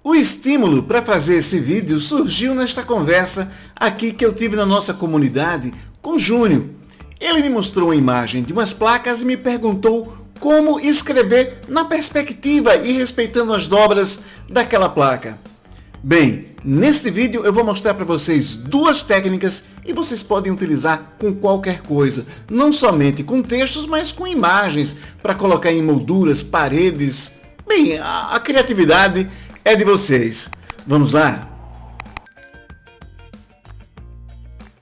O estímulo para fazer esse vídeo surgiu nesta conversa aqui que eu tive na nossa comunidade com Júnior. Ele me mostrou uma imagem de umas placas e me perguntou como escrever na perspectiva e respeitando as dobras daquela placa. Bem, neste vídeo eu vou mostrar para vocês duas técnicas e vocês podem utilizar com qualquer coisa, não somente com textos, mas com imagens, para colocar em molduras, paredes. Bem, a criatividade é de vocês. Vamos lá?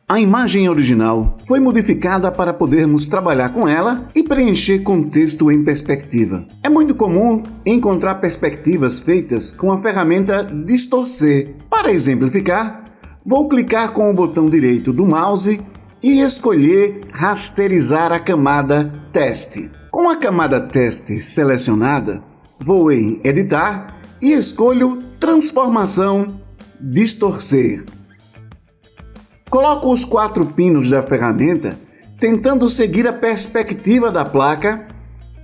A imagem original foi modificada para podermos trabalhar com ela e preencher com texto em perspectiva. É muito comum encontrar perspectivas feitas com a ferramenta Distorcer. Para exemplificar, vou clicar com o botão direito do mouse e escolher rasterizar a camada Teste. Com a camada Teste selecionada, vou em Editar e escolho Transformação Distorcer. Coloco os 4 pinos da ferramenta, tentando seguir a perspectiva da placa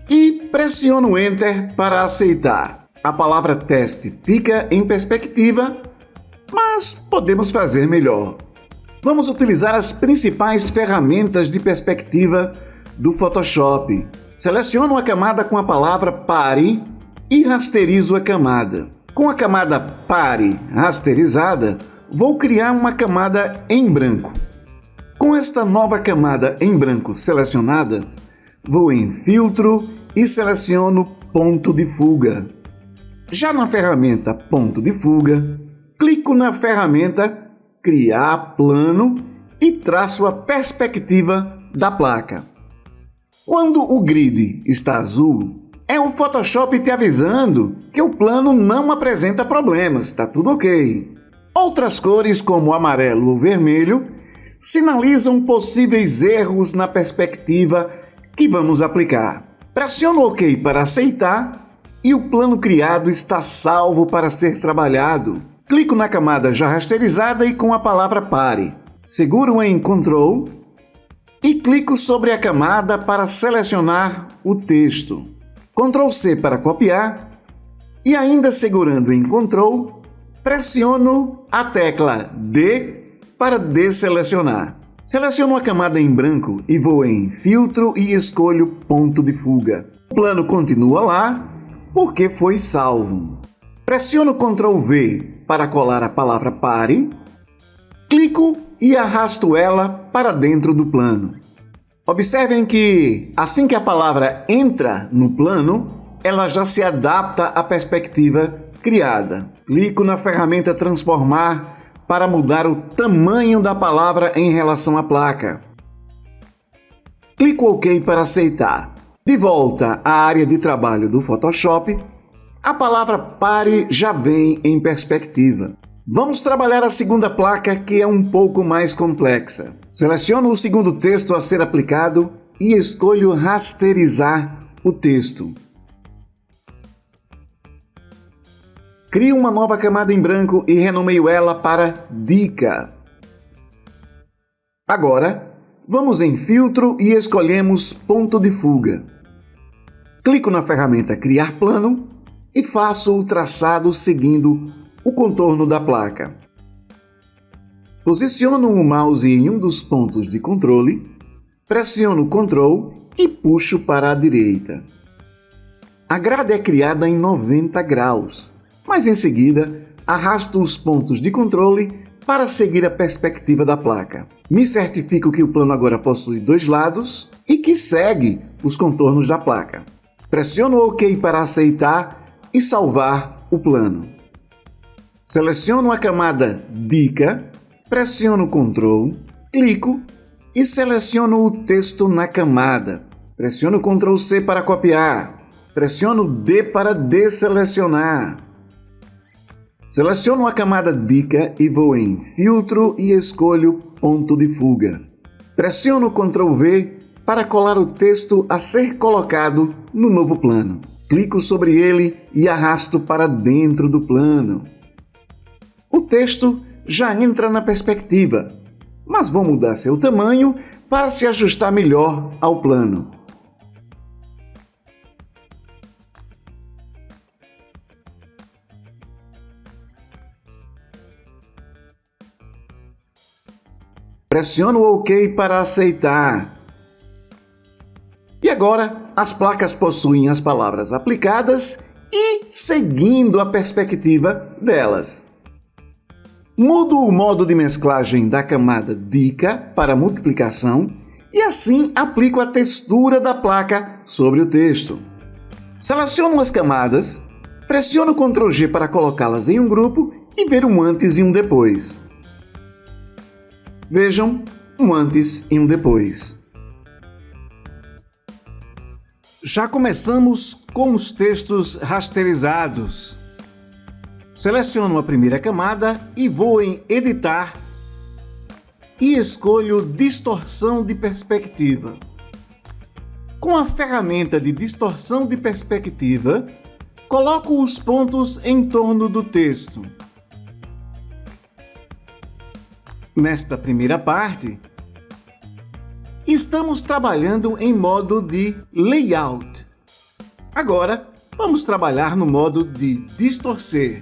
e pressiono Enter para aceitar. A palavra teste fica em perspectiva, mas podemos fazer melhor. Vamos utilizar as principais ferramentas de perspectiva do Photoshop. Seleciono a camada com a palavra Pare e rasterizo a camada. Com a camada Pare rasterizada, vou criar uma camada em branco. Com esta nova camada em branco selecionada, vou em Filtro e seleciono Ponto de Fuga. Já na ferramenta Ponto de Fuga, clico na ferramenta Criar Plano e traço a perspectiva da placa. Quando o grid está azul, é o Photoshop te avisando que o plano não apresenta problemas, está tudo ok. Outras cores, como amarelo ou vermelho, sinalizam possíveis erros na perspectiva que vamos aplicar. Pressiono OK para aceitar e o plano criado está salvo para ser trabalhado. Clico na camada já rasterizada e com a palavra Pare. Seguro em Ctrl e clico sobre a camada para selecionar o texto. Ctrl+C para copiar e ainda segurando em Ctrl, pressiono a tecla D para desselecionar. Seleciono a camada em branco e vou em Filtro e escolho Ponto de Fuga. O plano continua lá porque foi salvo. Pressiono Ctrl+V para colar a palavra Pare, clico e arrasto ela para dentro do plano. Observem que assim que a palavra entra no plano, ela já se adapta à perspectiva criada. Clico na ferramenta Transformar para mudar o tamanho da palavra em relação à placa. Clico OK para aceitar. De volta à área de trabalho do Photoshop, a palavra Pare já vem em perspectiva. Vamos trabalhar a segunda placa, que é um pouco mais complexa. Seleciono o segundo texto a ser aplicado e escolho rasterizar o texto. Crio uma nova camada em branco e renomeio ela para Dica. Agora, vamos em Filtro e escolhemos Ponto de Fuga. Clico na ferramenta Criar Plano e faço o traçado seguindo o contorno da placa. Posiciono o mouse em um dos pontos de controle, pressiono Ctrl e puxo para a direita. A grade é criada em 90 graus. Mas em seguida, arrasto os pontos de controle para seguir a perspectiva da placa. Me certifico que o plano agora possui 2 lados e que segue os contornos da placa. Pressiono OK para aceitar e salvar o plano. Seleciono a camada Dica, pressiono Ctrl, clico e seleciono o texto na camada. Pressiono Ctrl+C para copiar. Pressiono D para desselecionar. Seleciono a camada Dica e vou em Filtro e escolho Ponto de Fuga. Pressiono Ctrl+V para colar o texto a ser colocado no novo plano. Clico sobre ele e arrasto para dentro do plano. O texto já entra na perspectiva, mas vou mudar seu tamanho para se ajustar melhor ao plano. Pressiono o OK para aceitar. E agora, as placas possuem as palavras aplicadas e seguindo a perspectiva delas. Mudo o modo de mesclagem da camada dica para multiplicação e assim aplico a textura da placa sobre o texto. Seleciono as camadas, pressiono Ctrl G para colocá-las em um grupo e ver um antes e um depois. Vejam um antes e um depois. Já começamos com os textos rasterizados. Seleciono a primeira camada e vou em Editar e escolho Distorção de Perspectiva. Com a ferramenta de distorção de perspectiva, coloco os pontos em torno do texto. Nesta primeira parte, estamos trabalhando em modo de layout. Agora, vamos trabalhar no modo de distorcer.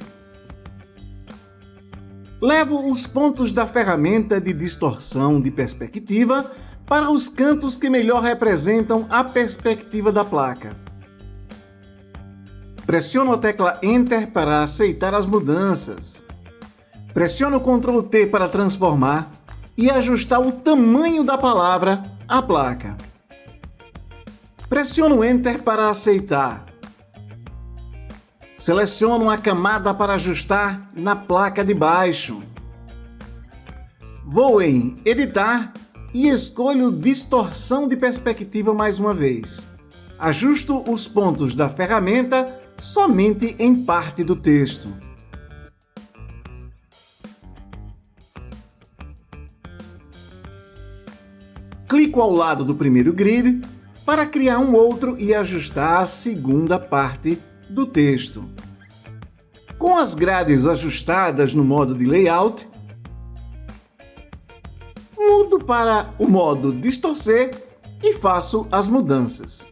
Levo os pontos da ferramenta de distorção de perspectiva para os cantos que melhor representam a perspectiva da placa. Pressiono a tecla Enter para aceitar as mudanças. Pressiono Ctrl T para transformar e ajustar o tamanho da palavra à placa. Pressiono Enter para aceitar. Seleciono a camada para ajustar na placa de baixo. Vou em Editar e escolho Distorção de Perspectiva mais uma vez. Ajusto os pontos da ferramenta somente em parte do texto. Clico ao lado do primeiro grid para criar um outro e ajustar a segunda parte do texto. Com as grades ajustadas no modo de layout, mudo para o modo distorcer e faço as mudanças.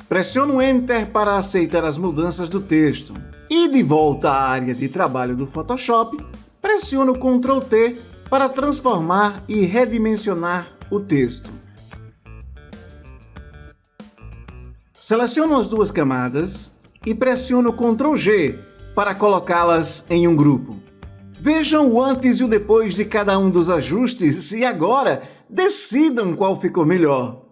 Pressiono Enter para aceitar as mudanças do texto. E de volta à área de trabalho do Photoshop, pressiono Ctrl T para transformar e redimensionar o texto. Seleciono as duas camadas e pressiono Ctrl G para colocá-las em um grupo. Vejam o antes e o depois de cada um dos ajustes e agora decidam qual ficou melhor.